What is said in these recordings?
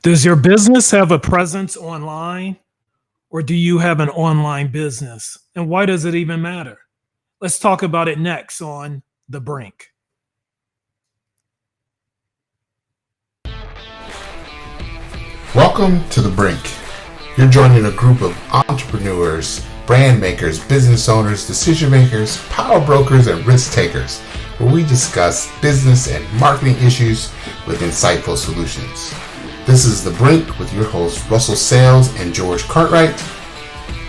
Does your business have a presence online or do you have an online business? And why does it even matter? Let's talk about it next on The Brink. Welcome to The Brink. You're joining a group of entrepreneurs, brand makers, business owners, decision makers, power brokers, and risk takers, where we discuss business and marketing issues with insightful solutions. This is The Brink with your hosts Russell Sales and George Cartwright,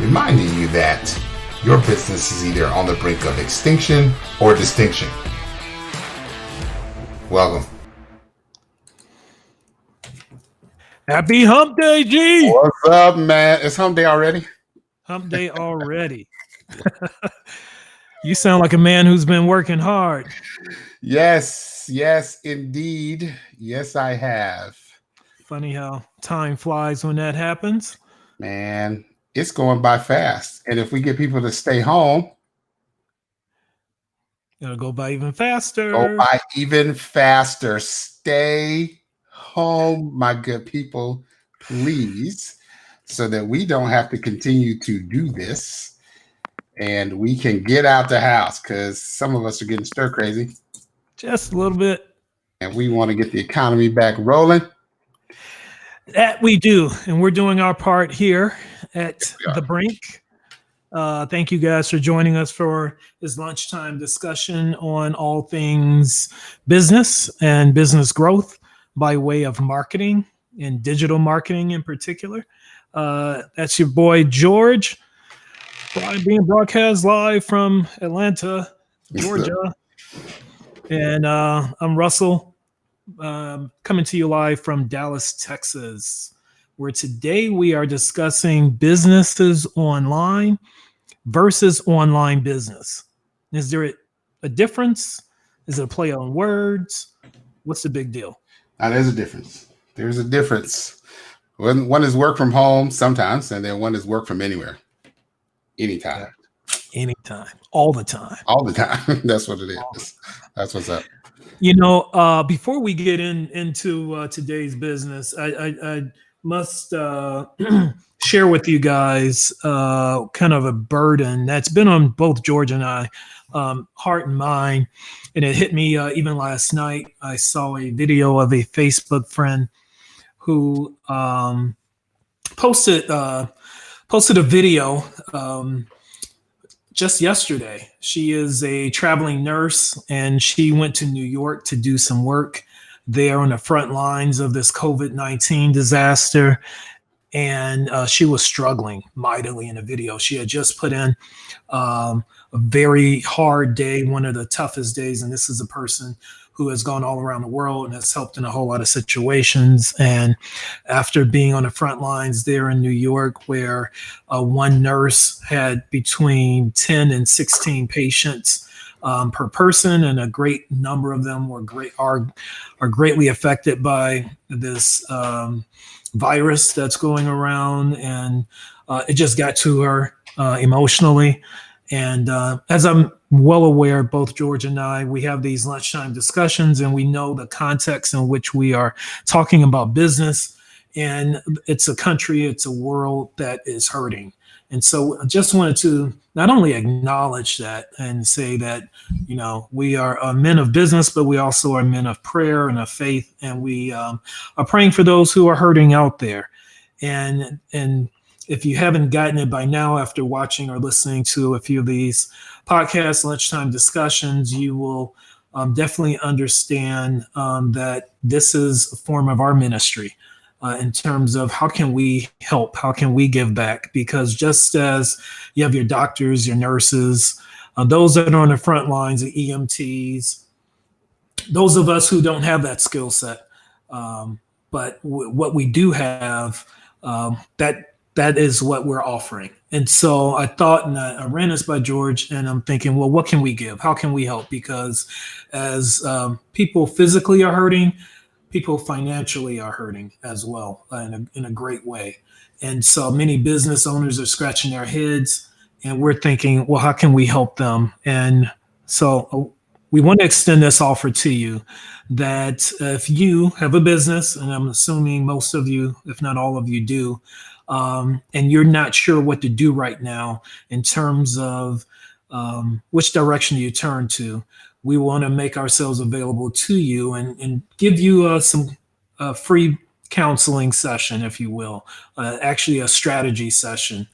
reminding you that your business is either on the brink of extinction or distinction. Welcome. Happy Hump Day, G. What's up, man? It's Hump Day already? Hump Day already. You sound like a man who's been working hard. Yes, indeed. Yes, I have. Funny how time flies when that happens. Man, it's going by fast. And if we get people to stay home, it'll go by even faster. Go by even faster. Stay home, my good people, please, so that we don't have to continue to do this and we can get out the house, because some of us are getting stir crazy. Just a little bit. And we want to get the economy back rolling. That we do. And we're doing our part here at The Brink. Thank you guys for joining us for this lunchtime discussion on all things business and business growth by way of marketing and digital marketing in particular. That's your boy, George, being broadcast live from Atlanta, Georgia. And I'm Russell, coming to you live from Dallas, Texas, where today we are discussing businesses online versus online business. Is there a difference? Is it a play on words? What's the big deal? There's a difference. There's a difference. One is work from home sometimes, and then one is work from anywhere. Anytime. Anytime. All the time. All the time. That's what it is. That's what's up. You know, before we get into today's business, I must share with you guys kind of a burden that's been on both George and I, heart and mind. And it hit me even last night. I saw a video of a Facebook friend who posted a video just yesterday. She is a traveling nurse, and she went to New York to do some work there on the front lines of this COVID-19 disaster. And she was struggling mightily in the video. She had just put in a very hard day, one of the toughest days. And this is a person who has gone all around the world and has helped in a whole lot of situations. And after being on the front lines there in New York, where one nurse had between 10 and 16 patients per person, and a great number of them are greatly affected by this virus that's going around, and it just got to her emotionally. And as I'm well aware, both George and I, we have these lunchtime discussions, and we know the context in which we are talking about business. And it's a country, it's a world that is hurting. And so I just wanted to not only acknowledge that and say that, you know, we are men of business, but we also are men of prayer and of faith. And we are praying for those who are hurting out there. And if you haven't gotten it by now, after watching or listening to a few of these podcasts, lunchtime discussions, you will definitely understand that this is a form of our ministry. In terms of how can we help, how can we give back? Because just as you have your doctors, your nurses, those that are on the front lines, the EMTs, those of us who don't have that skill set, but what we do have, that is what we're offering. And so I thought, and I ran this by George, and I'm thinking, well, what can we give? How can we help? Because as people physically are hurting, people financially are hurting as well in a great way. And so many business owners are scratching their heads, and we're thinking, well, how can we help them? And so we want to extend this offer to you that if you have a business, and I'm assuming most of you, if not all of you, do, and you're not sure what to do right now in terms of which direction you turn to, we want to make ourselves available to you and give you some free counseling session, if you will, actually a strategy session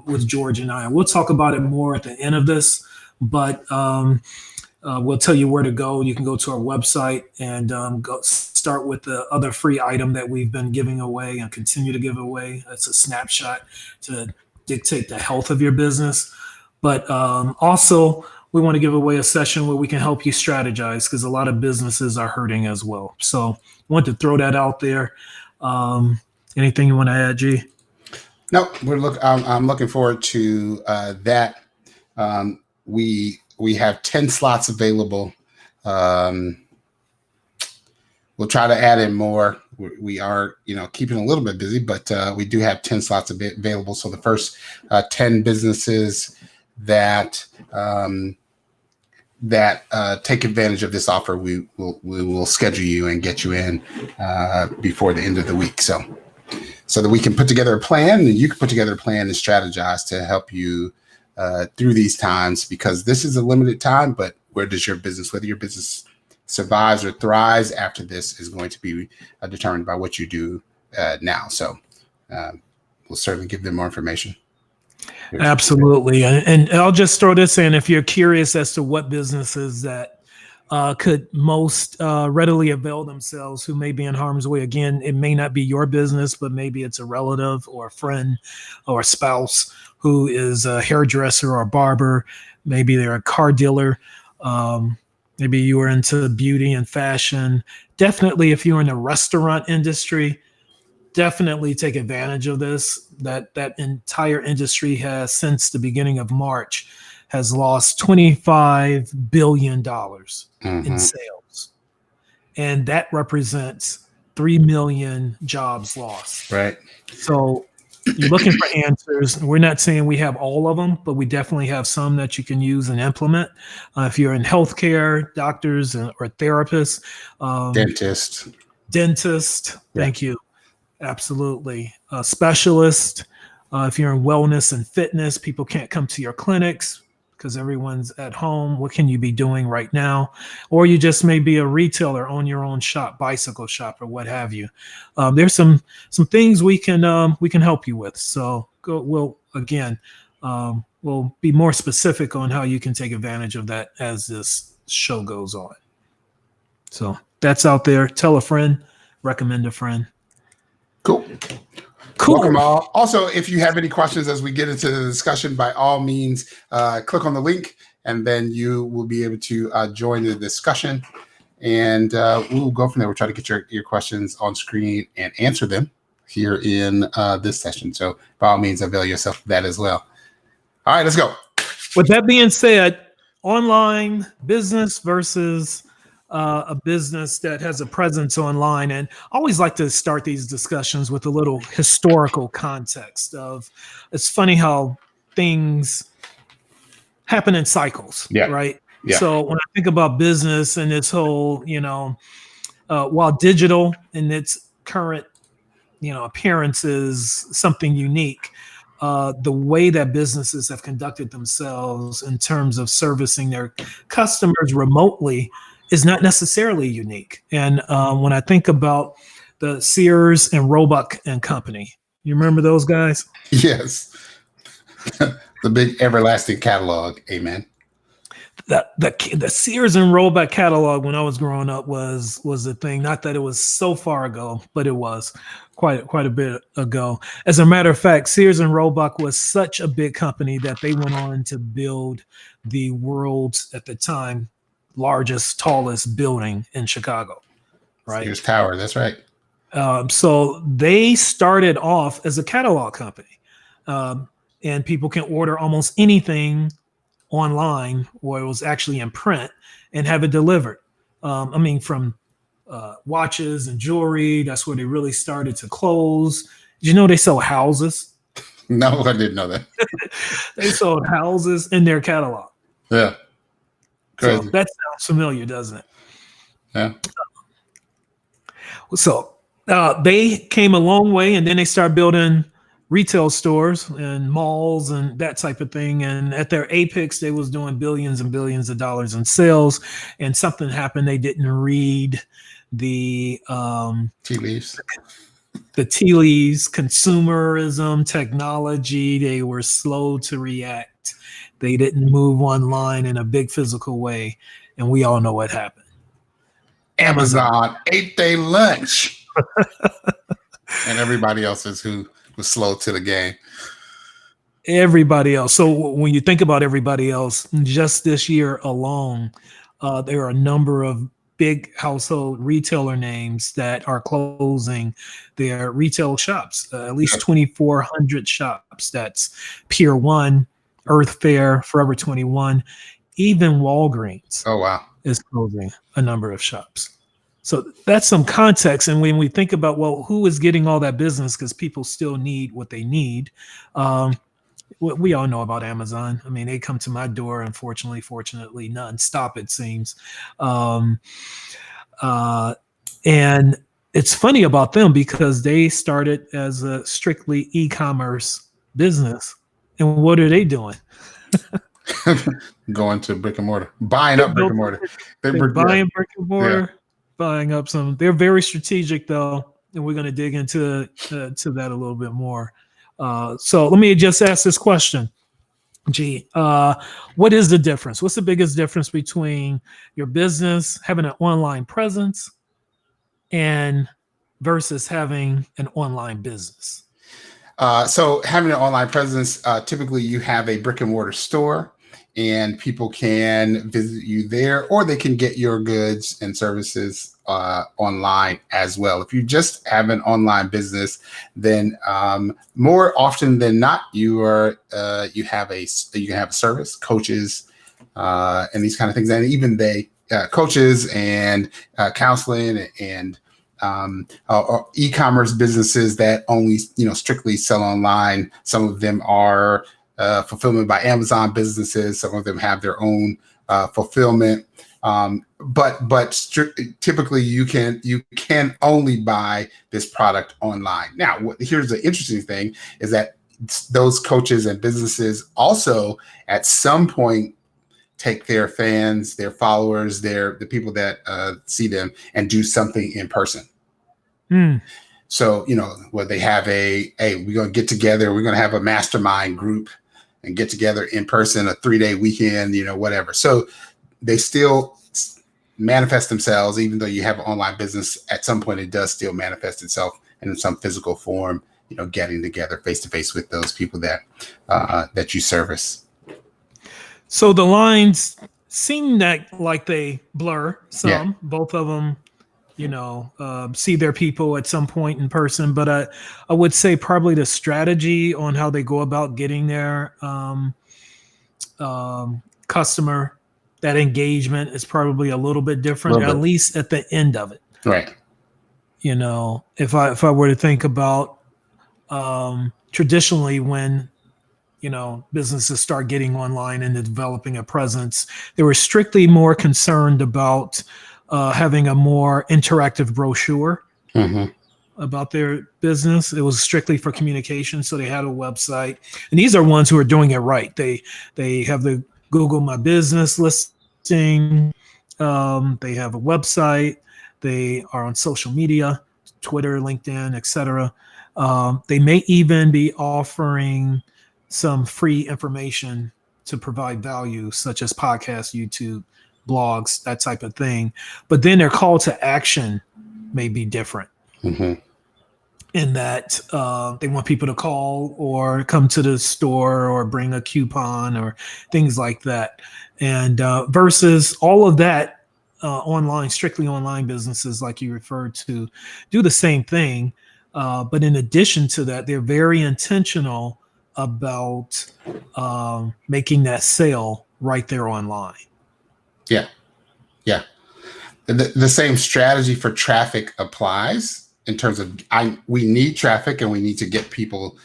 with George and I. We'll talk about it more at the end of this, but we'll tell you where to go. You can go to our website and go start with the other free item that we've been giving away and continue to give away. That's a snapshot to dictate the health of your business. But also, we want to give away a session where we can help you strategize because a lot of businesses are hurting as well. So I want to throw that out there. Anything you want to add, G? No, I'm looking forward to that. We have 10 slots available. We'll try to add in more. We are, keeping a little bit busy, but we do have 10 slots available. So the first 10 businesses that take advantage of this offer, we will schedule you and get you in before the end of the week. So that we can put together a plan and you can put together a plan and strategize to help you through these times, because this is a limited time, but whether your business survives or thrives after this is going to be determined by what you do now. So we'll certainly give them more information. Absolutely. And I'll just throw this in. If you're curious as to what businesses that could most readily avail themselves who may be in harm's way, again, it may not be your business, but maybe it's a relative or a friend or a spouse who is a hairdresser or a barber. Maybe they're a car dealer. Maybe you are into beauty and fashion. Definitely, if you're in the restaurant industry, definitely take advantage of this. That entire industry has, since the beginning of March, has lost $25 billion in sales. And that represents 3 million jobs lost. Right. So you're looking for answers. We're not saying we have all of them, but we definitely have some that you can use and implement. If you're in healthcare, doctors or therapists. Dentist. Thank you. Absolutely. Specialist. If you're in wellness and fitness, people can't come to your clinics because everyone's at home. What can you be doing right now? Or you just may be a retailer, own your own shop, bicycle shop, or what have you. There's some things we can help you with. So we'll be more specific on how you can take advantage of that as this show goes on. So that's out there. Tell a friend, recommend a friend. Cool. Welcome all. Also, if you have any questions as we get into the discussion, by all means, click on the link and then you will be able to join the discussion. And we'll go from there. We'll try to get your questions on screen and answer them here in this session. So by all means, avail yourself of that as well. All right, let's go. With that being said, online business versus a business that has a presence online. And I always like to start these discussions with a little historical context of, it's funny how things happen in cycles, right? Yeah. So when I think about business and this whole, while digital in its current, appearance is something unique, the way that businesses have conducted themselves in terms of servicing their customers remotely is not necessarily unique. And when I think about the Sears and Roebuck and Company, you remember those guys? Yes. The big everlasting catalog. Amen. The Sears and Roebuck catalog when I was growing up was the thing. Not that it was so far ago, but it was quite a bit ago. As a matter of fact, Sears and Roebuck was such a big company that they went on to build the world's, at the time, largest, tallest building in Chicago, right? Sears Tower, that's right. So they started off as a catalog company, and people can order almost anything online, or it was actually in print, and have it delivered. From watches and jewelry, that's where they really started to clothes. Did you know they sell houses? No, I didn't know that. They sold houses in their catalog. Yeah. So Crazy. that sounds familiar, doesn't it? Yeah. So they came a long way, and then they started building retail stores and malls and that type of thing. And at their apex, they was doing billions and billions of dollars in sales. And something happened. They didn't read the Tea leaves. the tea leaves, consumerism, technology. They were slow to react. They didn't move online in a big physical way. And we all know what happened. Amazon ate their lunch. And everybody else is who was slow to the game. Everybody else. So when you think about everybody else, just this year alone, there are a number of big household retailer names that are closing their retail shops. At least 2,400 shops. That's Pier 1, Earth Fare, Forever 21, even Walgreens. Oh, wow. Is closing a number of shops. So that's some context. And when we think about, well, who is getting all that business, because people still need what they need. We all know about Amazon. I mean, they come to my door, unfortunately, fortunately, nonstop, it seems. And it's funny about them because they started as a strictly e-commerce business. And what are they doing? Going to brick and mortar, buying up brick and mortar. They're buying brick and mortar, buying up some. They're very strategic, though, and we're going to dig into to that a little bit more. So let me just ask this question, G. What is the difference? What's the biggest difference between your business having an online presence and versus having an online business? So having an online presence, typically you have a brick and mortar store and people can visit you there, or they can get your goods and services online as well. If you just have an online business, then more often than not, you have a service, coaches, and these kind of things, and even coaches and counseling and e-commerce businesses that only strictly sell online. Some of them are fulfillment by Amazon businesses. Some of them have their own fulfillment. But typically you can only buy this product online. Now, here's the interesting thing is that those coaches and businesses also at some point take their fans, their followers, the people that see them and do something in person. So, where they have we're going to get together, we're going to have a mastermind group and get together in person, a 3-day weekend, whatever. So they still manifest themselves, even though you have an online business. At some point, it does still manifest itself in some physical form, getting together face to face with those people that you service. So the lines seem like they blur some, both of them, see their people at some point in person, but I would say probably the strategy on how they go about getting their customer, that engagement is probably a little bit different, at least at the end of it. Right. If I were to think about traditionally when businesses start getting online and developing a presence, they were strictly more concerned about having a more interactive brochure about their business. It was strictly for communication. So they had a website, and these are ones who are doing it right. They have the Google My Business listing. They have a website. They are on social media, Twitter, LinkedIn, etc. They may even be offering some free information to provide value, such as podcasts, YouTube, blogs, that type of thing. But then their call to action may be different in that they want people to call or come to the store or bring a coupon or things like that. And versus all of that online, strictly online businesses like you referred to do the same thing. But in addition to that, they're very intentional about making that sale right there online. Yeah. The same strategy for traffic applies in terms of we need traffic and we need to get people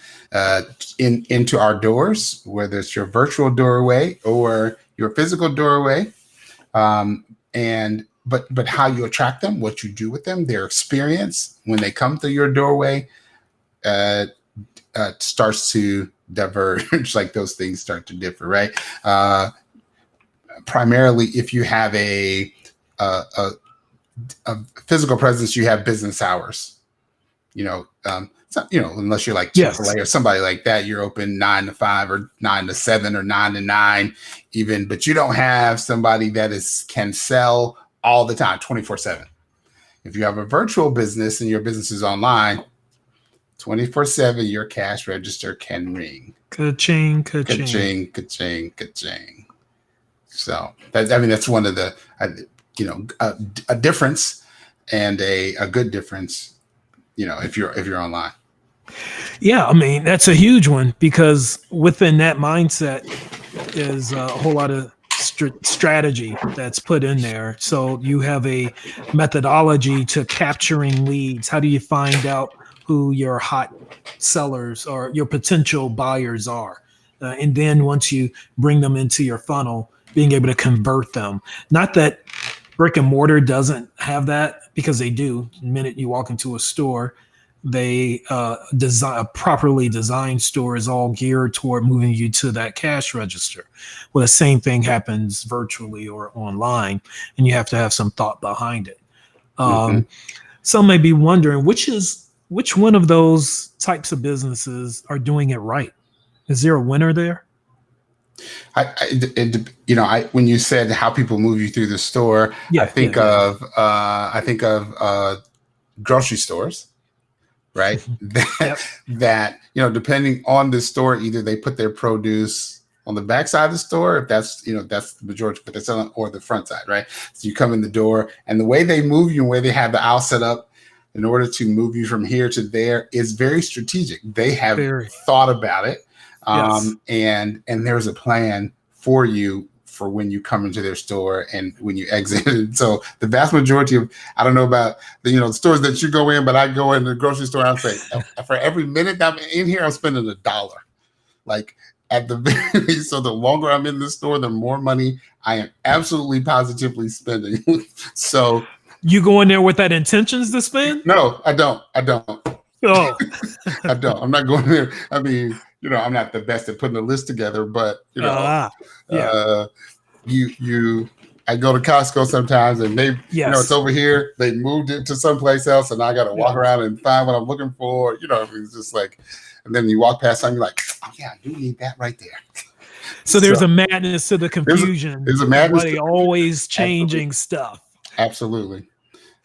into our doors, whether it's your virtual doorway or your physical doorway. And but how you attract them, what you do with them, their experience when they come through your doorway, starts to diverge. Like those things start to differ, right? Primarily, if you have a physical presence, you have business hours. Unless you're like Chick-fil-A or somebody like that, you're open 9 to 5 or 9 to 7 or 9 to 9 even, but you don't have somebody that can sell all the time 24/7. If you have a virtual business and your business is online 24/7, your cash register can ring. Ka-ching, ka-ching, ka-ching, ka-ching, ka-ching. So that's one of the a difference, and a good difference, if you're online. Yeah, I mean, that's a huge one, because within that mindset is a whole lot of strategy that's put in there. So you have a methodology to capturing leads. How do you find out who your hot sellers or your potential buyers are? And then once you bring them into your funnel, being able to convert them. Not that brick and mortar doesn't have that, because they do. The minute you walk into a store, they design a properly designed store is all geared toward moving you to that cash register. Well, the same thing happens virtually or online, and you have to have some thought behind it. Some may be wondering which one of those types of businesses are doing it right. Is there a winner there? When you said how people move you through the store, I think of grocery stores. Right. that, depending on the store, either they put their produce on the back side of the store, if that's the majority, but that's or the front side. Right. So you come in the door, and the way they move you and where they have the aisle set up in order to move you from here to there is very strategic. They have thought about it. And there's a plan for you for when you come into their store and when you exit. So the vast majority of, I don't know about the stores that you go in, but I go in the grocery store and I say, for every minute I'm in here, I'm spending $1. Like at the very least. So the longer I'm in the store, the more money I am absolutely positively spending. So you go in there with that intentions to spend? No, I don't. Oh, I don't. I'm not going there. I mean, I'm not the best at putting a list together, but I go to Costco sometimes, and they, it's over here. They moved it to someplace else, and I got to walk around and find what I'm looking for. It's just like, and then you walk past something, you're like, oh yeah, you need that right there. So there's a madness to the confusion. There's a madness. Why always changing stuff. Absolutely.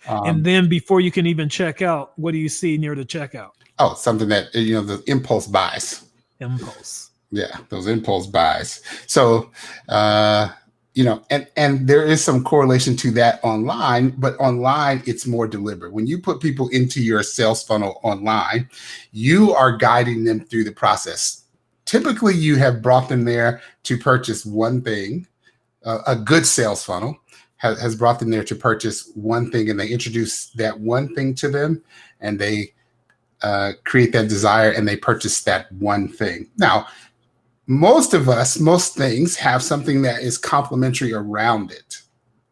And then before you can even check out, what do you see near the checkout? Oh, something that, the impulse buys. Yeah, those impulse buys. So, and there is some correlation to that online, but online it's more deliberate. When you put people into your sales funnel online, you are guiding them through the process. Typically, you have brought them there to purchase one thing. A good sales funnel has brought them there to purchase one thing, and they introduce that one thing to them, and they create that desire, and they purchase that one thing. Now, most things have something that is complementary around it.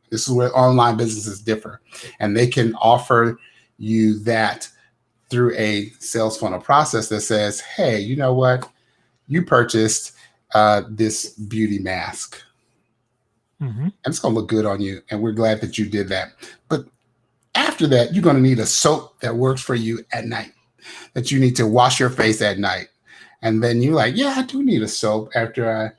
This is where online businesses differ, and they can offer you that through a sales funnel process that says, hey, you know what? You purchased this beauty mask. And it's going to look good on you, and we're glad that you did that. But after that, you're going to need a soap that works for you at night, that you need to wash your face at night. And then you're like, yeah, I do need a soap after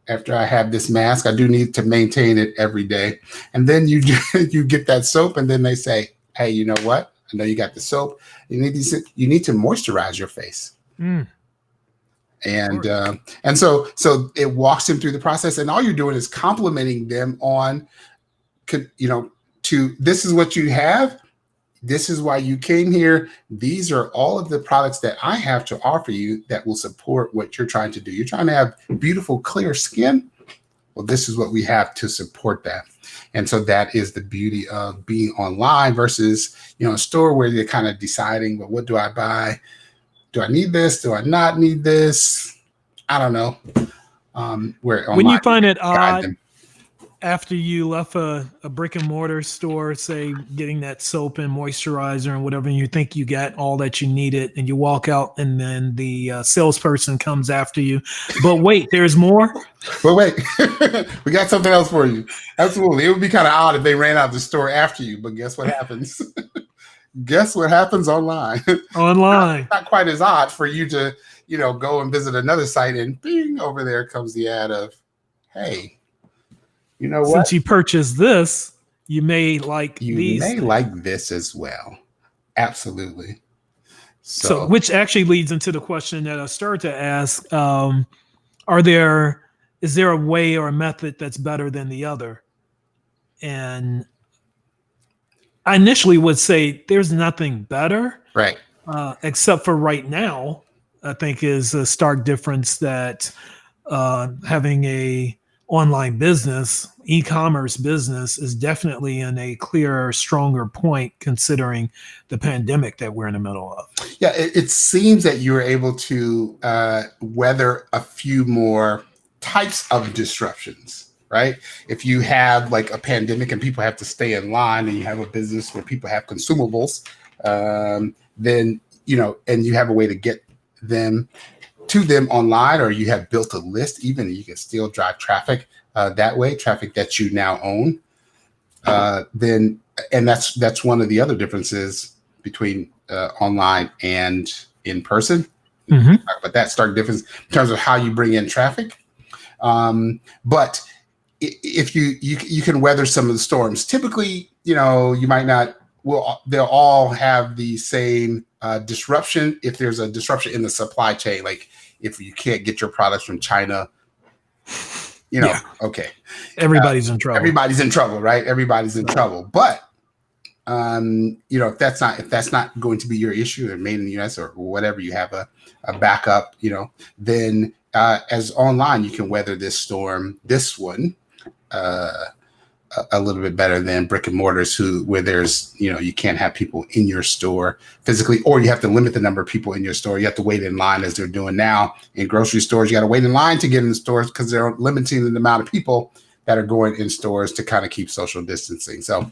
I have this mask. I do need to maintain it every day. And then you get that soap, and then they say, hey, you know what? I know you got the soap. You need to moisturize your face. And so it walks them through the process, and all you're doing is complimenting them on, to this is what you have. This is why you came here. These are all of the products that I have to offer you that will support what you're trying to do. You're trying to have beautiful, clear skin. Well, this is what we have to support that. And so that is the beauty of being online versus, a store where you're kind of deciding, well, what do I buy? Do I need this? Do I not need this? I don't know. When you find it odd, after you left a brick and mortar store, say getting that soap and moisturizer and whatever, and you think you got all that you needed, and you walk out, and then the salesperson comes after you. But wait, there's more. But wait, we got something else for you. Absolutely. It would be kind of odd if they ran out the store after you, but guess what happens? Guess what happens online? Online. Not quite as odd for you to, go and visit another site and bing, over there comes the ad of, hey, you know what? Since you purchased this, you may like You may like this as well. Absolutely. So, which actually leads into the question that I started to ask. Is there a way or a method that's better than the other? And I initially would say there's nothing better. Right. Except for right now, I think is a stark difference that having a online business, e-commerce business is definitely in a clearer, stronger point considering the pandemic that we're in the middle of. Yeah, it seems that you were able to weather a few more types of disruptions, right? If you have like a pandemic and people have to stay in line, and you have a business where people have consumables, then, and you have a way to get them to them online, or you have built a list, even you can still drive traffic that way, traffic that you now own. And that's one of the other differences between online and in person. Mm-hmm. But that stark difference in terms of how you bring in traffic. But if you can weather some of the storms, typically, you might not. They'll all have the same disruption. If there's a disruption in the supply chain, like if you can't get your products from China, okay, everybody's in trouble. Everybody's in trouble, right? Everybody's in trouble. But if that's not going to be your issue, or made in the U.S. or whatever, you have a backup, then as online, you can weather this storm, this one, a little bit better than brick and mortars where there's, you can't have people in your store physically, or you have to limit the number of people in your store. You have to wait in line, as they're doing now in grocery stores. You got to wait in line to get in the stores because they're limiting the amount of people that are going in stores to kind of keep social distancing. So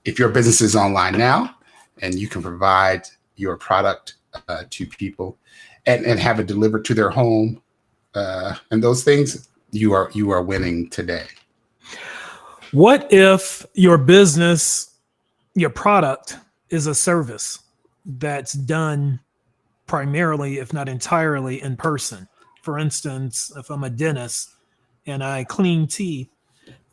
if your business is online now and you can provide your product to people and have it delivered to their home and those things, you are winning today. What if your business, your product is a service that's done primarily, if not entirely, in person? For instance, if I'm a dentist and I clean teeth,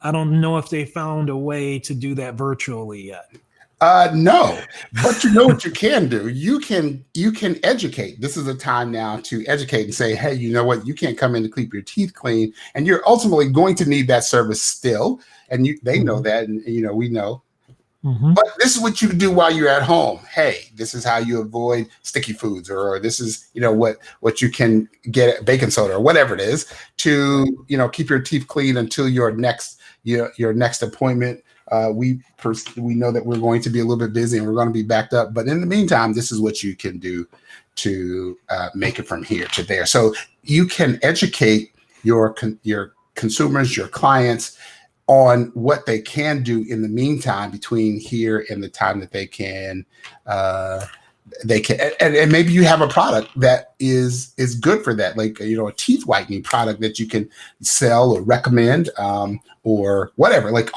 I don't know if they found a way to do that virtually yet. No, but you know what you can do? You can educate. This is a time now to educate and say, hey, you know what? You can't come in to keep your teeth clean, and you're ultimately going to need that service still. And they know that, and we know. Mm-hmm. But this is what you can do while you're at home. Hey, this is how you avoid sticky foods, or this is what you can get at baking soda or whatever it is to keep your teeth clean until your next appointment. We know that we're going to be a little bit busy and we're going to be backed up, but in the meantime, this is what you can do to make it from here to there. So you can educate your consumers, your clients, on what they can do in the meantime between here and the time that they can and maybe you have a product that is good for that, like a teeth whitening product that you can sell or recommend or whatever. Like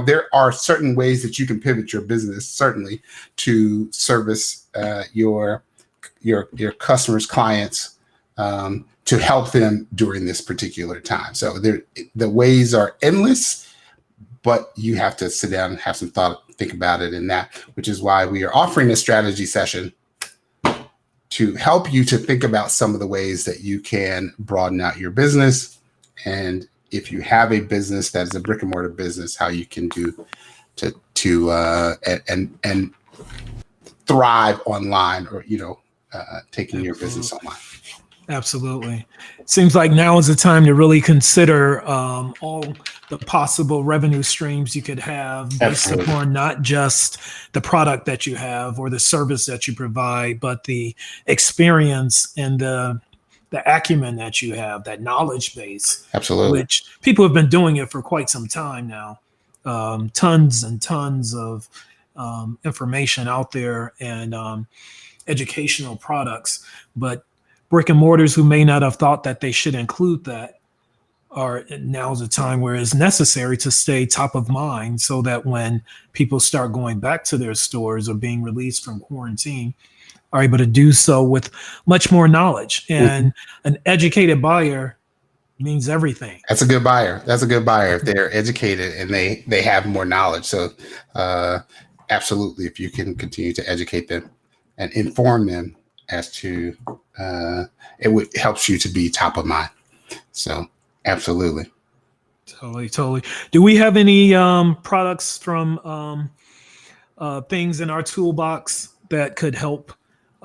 there are certain ways that you can pivot your business certainly to service your customers, clients, to help them during this particular time. So the ways are endless, but you have to sit down and have some thought, think about it, and that, which is why we are offering a strategy session to help you to think about some of the ways that you can broaden out your business. And if you have a business that is a brick and mortar business, how you can do to and thrive online, or taking your business online. Absolutely. Seems like now is the time to really consider all the possible revenue streams you could have based upon not just the product that you have or the service that you provide, but the experience and the the acumen that you have, that knowledge base. Absolutely. Which people have been doing it for quite some time now. Tons and tons of information out there, and educational products. But brick and mortars who may not have thought that they should include that, are now's a time where it's necessary to stay top of mind, so that when people start going back to their stores or being released from quarantine, are able to do so with much more knowledge. And an educated buyer means everything. That's a good buyer. That's a good buyer if they're educated and they have more knowledge. So absolutely, if you can continue to educate them and inform them as to it helps you to be top of mind. So absolutely. Totally. Do we have any products from things in our toolbox that could help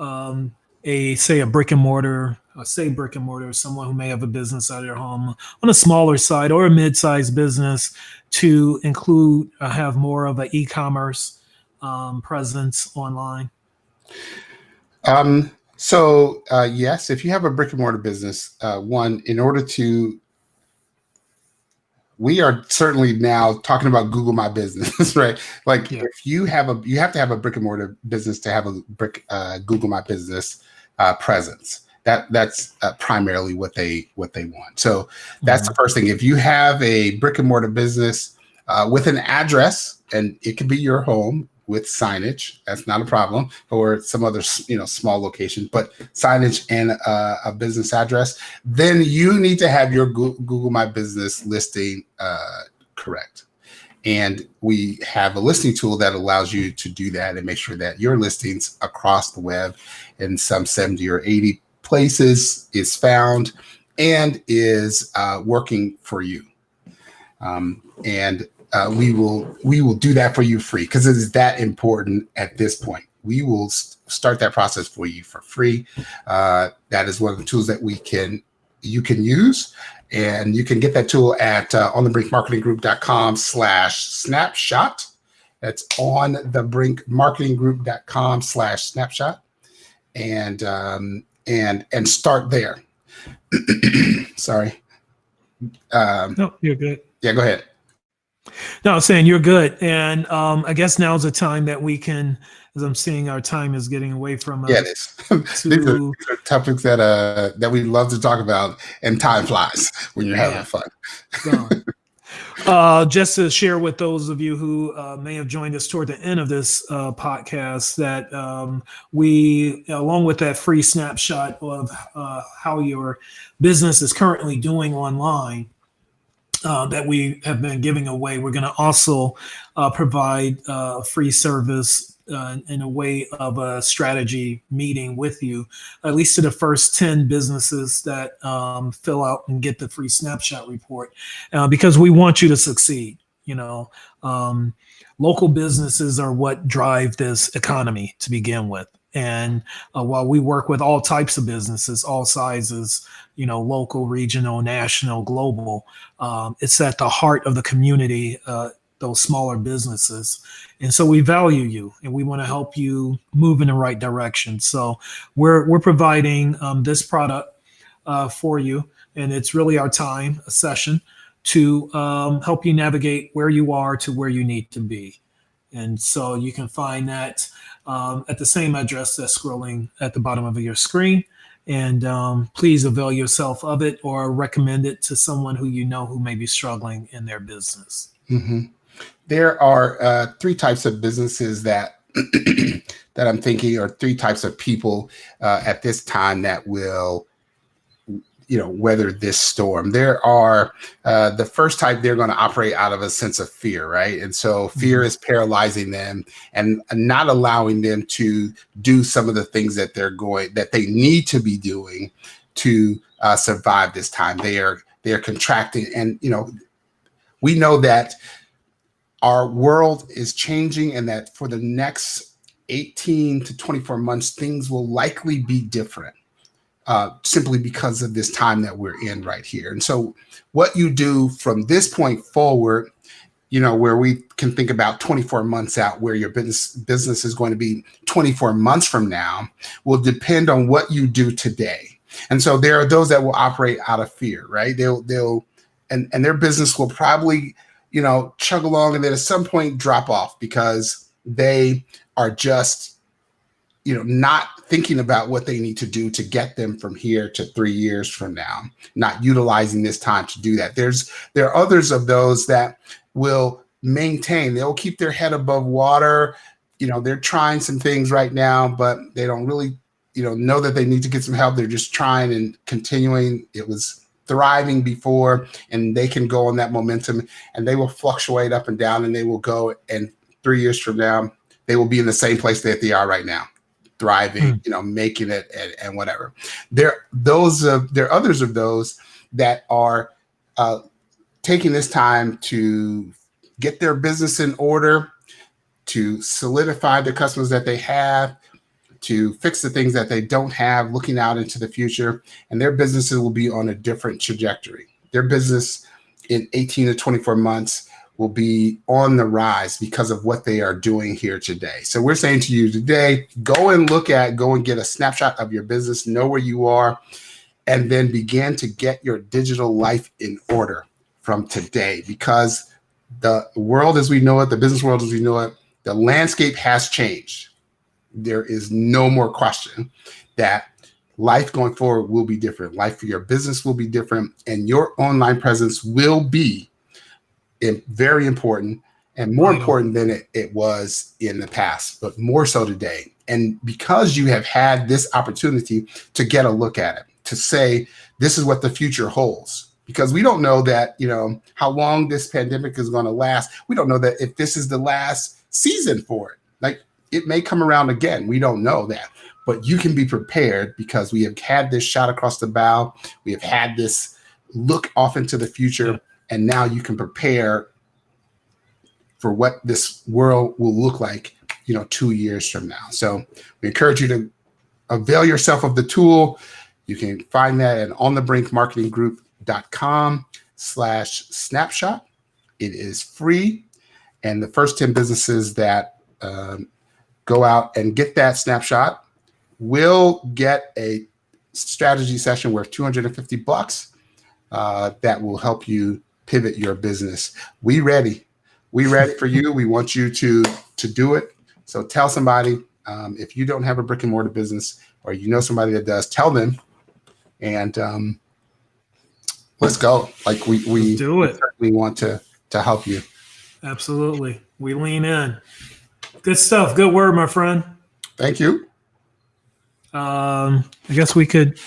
a brick and mortar, someone who may have a business out of their home on a smaller side or a mid-sized business, to include have more of an e-commerce presence online? Yes, if you have a brick and mortar business, we are certainly now talking about Google My Business, right? Like if you have to have a brick and mortar business to have a Google My Business presence. That's primarily what they want. So that's the first thing. If you have a brick and mortar business with an address, and it could be your home with signage, that's not a problem, or some other small location, but signage and a business address, then you need to have your Google My Business listing correct. And we have a listing tool that allows you to do that and make sure that your listings across the web in some 70 or 80 places is found and is working for you. We will do that for you free, because it is that important at this point. We will start that process for you for free. That is one of the tools that you can use, and you can get that tool at onthebrinkmarketinggroup.com/snapshot. That's onthebrinkmarketinggroup.com/snapshot, and start there. Sorry. No, you're good. Yeah, go ahead. No, I'm saying you're good. And I guess now's the time that we can, as I'm seeing our time is getting away from us. Yeah, it is. These are topics that we love to talk about, and time flies when you're having fun. Just to share with those of you who may have joined us toward the end of this podcast, that we, along with that free snapshot of how your business is currently doing online, that we have been giving away, we're going to also provide a free service in a way of a strategy meeting with you, at least to the first 10 businesses that fill out and get the free snapshot report, because we want you to succeed. Local businesses are what drive this economy to begin with. And while we work with all types of businesses, all sizes, local, regional, national, global, it's at the heart of the community, those smaller businesses. And so we value you, and we want to help you move in the right direction. So we're providing this product for you, and it's really our time, a session, to help you navigate where you are to where you need to be. And so you can find that at the same address that's scrolling at the bottom of your screen. And please avail yourself of it, or recommend it to someone who who may be struggling in their business. Mm-hmm. There are three types of businesses that that I'm thinking, or three types of people at this time that will weather this storm. There are the first type, they're going to operate out of a sense of fear, right? And so fear is paralyzing them and not allowing them to do some of the things that they need to be doing to survive this time. They are contracting, and we know that our world is changing, and that for the next 18 to 24 months, things will likely be different. Simply because of this time that we're in right here. And so what you do from this point forward, where we can think about 24 months out, where your business is going to be 24 months from now, will depend on what you do today. And so there are those that will operate out of fear, right? And their business will probably, chug along and then at some point drop off because they are just, not thinking about what they need to do to get them from here to 3 years from now, not utilizing this time to do that. There are others of those that will maintain, they'll keep their head above water. They're trying some things right now, but they don't really, know that they need to get some help. They're just trying and continuing. It was thriving before, and they can go on that momentum, and they will fluctuate up and down, and they will go, and 3 years from now, they will be in the same place that they are right now, thriving, making it and whatever. There are others of those that are taking this time to get their business in order, to solidify the customers that they have, to fix the things that they don't have, looking out into the future, and their businesses will be on a different trajectory. Their business in 18 to 24 months will be on the rise because of what they are doing here today. So we're saying to you today, go and get a snapshot of your business, know where you are, and then begin to get your digital life in order from today, because the world as we know it, the business world as we know it, the landscape has changed. There is no more question that life going forward will be different. Life for your business will be different, and your online presence will be very important and more important than it was in the past, but more so today. And because you have had this opportunity to get a look at it, to say, this is what the future holds, because we don't know that, how long this pandemic is going to last. We don't know that if this is the last season for it. Like, it may come around again. We don't know that, but you can be prepared because we have had this shot across the bow. We have had this look off into the future, and now you can prepare for what this world will look like, 2 years from now. So we encourage you to avail yourself of the tool. You can find that at onthebrinkmarketinggroup.com/snapshot. It is free. And the first 10 businesses that go out and get that snapshot will get a strategy session worth $250 that will help you pivot your business. We ready for you. We want you to do it. So tell somebody, if you don't have a brick and mortar business, or somebody that does, tell them, and let's go. Like we do it. We want to help you. Absolutely. We lean in. Good stuff. Good word, my friend. Thank you. I guess we could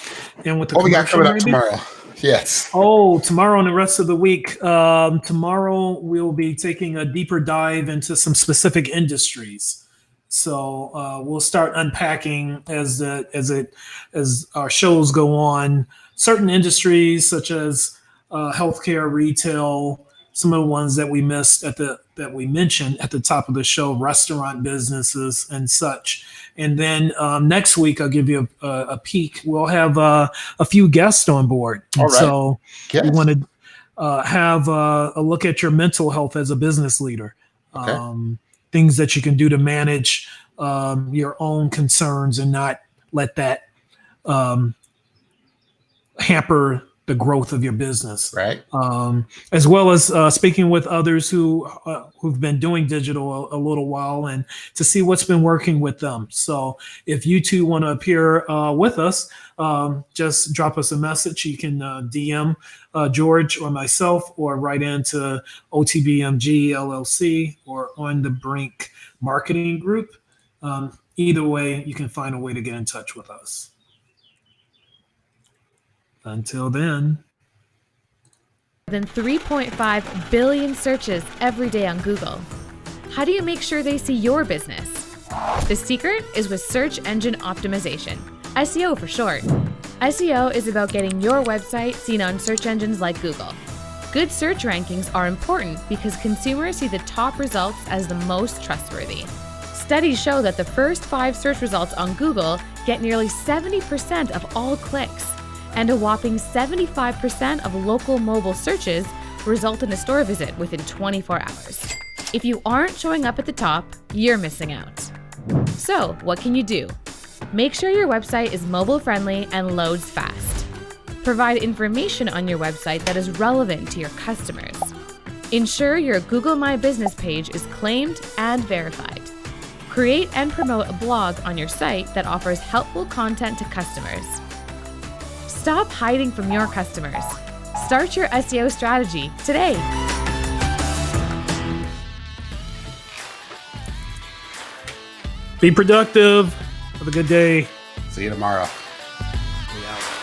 end with the what we got coming up tomorrow. Yes. Tomorrow and the rest of the week. Tomorrow we'll be taking a deeper dive into some specific industries. So we'll start unpacking as our shows go on, certain industries such as healthcare, retail, some of the ones that we mentioned at the top of the show, restaurant businesses and such. And then next week, I'll give you a peek. We'll have a few guests on board. All right. So we want to have a look at your mental health as a business leader. Okay. Things that you can do to manage your own concerns and not let that hamper the growth of your business, right? As well as speaking with others who've been doing digital a little while, and to see what's been working with them. So if you two want to appear with us, just drop us a message. You can DM George or myself, or write into OTBMG LLC or On the Brink Marketing Group. Either way, you can find a way to get in touch with us. Until then. More than 3.5 billion searches every day on Google. How do you make sure they see your business? The secret is with search engine optimization, SEO for short. SEO is about getting your website seen on search engines like Google. Good search rankings are important because consumers see the top results as the most trustworthy. Studies show that the first 5 search results on Google get nearly 70% of all clicks, and a whopping 75% of local mobile searches result in a store visit within 24 hours. If you aren't showing up at the top, you're missing out. So, what can you do? Make sure your website is mobile friendly and loads fast. Provide information on your website that is relevant to your customers. Ensure your Google My Business page is claimed and verified. Create and promote a blog on your site that offers helpful content to customers. Stop hiding from your customers. Start your SEO strategy today. Be productive. Have a good day. See you tomorrow. We out.